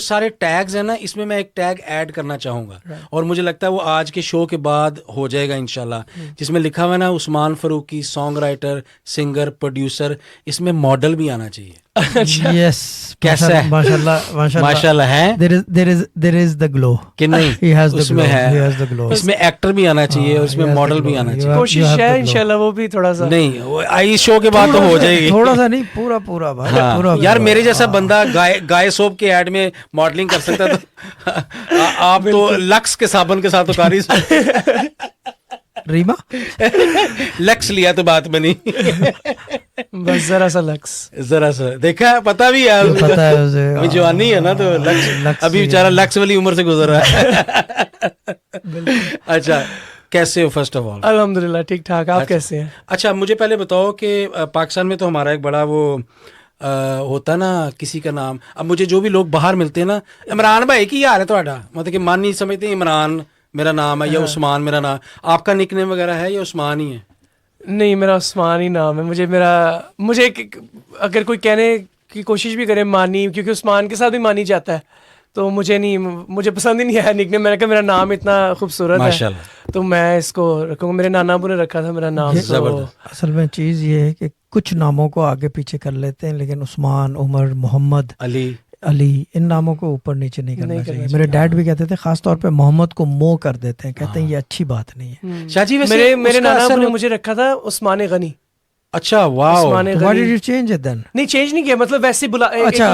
सारे टैग्स हैं ना, इसमें मैं एक टैग ऐड करना चाहूँगा और मुझे लगता है वो आज के शो के बाद हो जाएगा इंशाल्लाह, जिसमें लिखा हुआ है ना Usman Farooqui song writer singer producer, इसमें मॉडल भी आना चाहिए। यस, कैसा है? माशाल्लाह माशाल्लाह है देयर इज द ग्लो कि नहीं? ही हैज द उसमें ग्लो, है, ही हैज द ग्लो। इसमें एक्टर भी आना चाहिए और इसमें मॉडल भी आना चाहिए। कोशिश है इंशाल्लाह वो भी थोड़ा सा नहीं आई शो के बाद तो हो जाएगी। थोड़ा सा नहीं, पूरा भाई, हाँ, पूरा यार मेरे जैसा बंदा गाय सोप के ऐड में मॉडलिंग कर सकता है तो आप तो लक्स के साबुन के साथ तो कारी रीमा लक्स लिया तो बात बनी। बस जरा सा लक्स, जरा सा देखा है, पता भी है, पता है उसे, अभी जवानी है ना तो लक्स अभी बेचारा लक्स वाली उम्र से गुजर रहा है। अच्छा, कैसे हो फर्स्ट ऑफ ऑल? अल्हम्दुलिल्लाह ठीक ठाक, आप अच्छा। कैसे हैं? अच्छा, मुझे पहले बताओ कि पाकिस्तान में तो हमारा एक बड़ा वो होता ना किसी का नाम, अब मुझे जो भी लोग बाहर मिलते हैं ना, इमरान भाई की यार है थोड़ा, मतलब कि मान नहीं समझते इमरान मेरा नाम है या उस्मान मेरा नाम, आपका निकनेम वगैरह है या उस्मान ही है? नहीं, मेरा उस्मान ही नाम है। मुझे अगर कोई कहने की कोशिश भी करे मानी, क्योंकि उस्मान के साथ भी मानी जाता है, तो मुझे पसंद ही नहीं आया निकनेम। मैंने कहा मेरा नाम इतना खूबसूरत है माशाल्लाह, तो मैं इसको रखूंगा। मेरे नाना अबू ने रखा था मेरा नाम। तो जबरदस्त। असल में चीज़ ये है कि कुछ नामों को आगे पीछे कर लेते हैं, लेकिन उस्मान, उमर, मोहम्मद, अली, इन नामों को ऊपर नीचे नहीं करना चाहिए। मेरे डैड भी कहते थे, खास तौर पे मोहम्मद को मो कर देते हैं, कहते हैं ये अच्छी बात नहीं है। शाजी वैसे मेरे उसका नाना अबू असर ने मुझे रखा था उस्मान गनी। अच्छा, वाह, Usman why did Ghani you change it then? नहीं, चेंज नहीं किया, मतलब वैसे बुला अच्छा,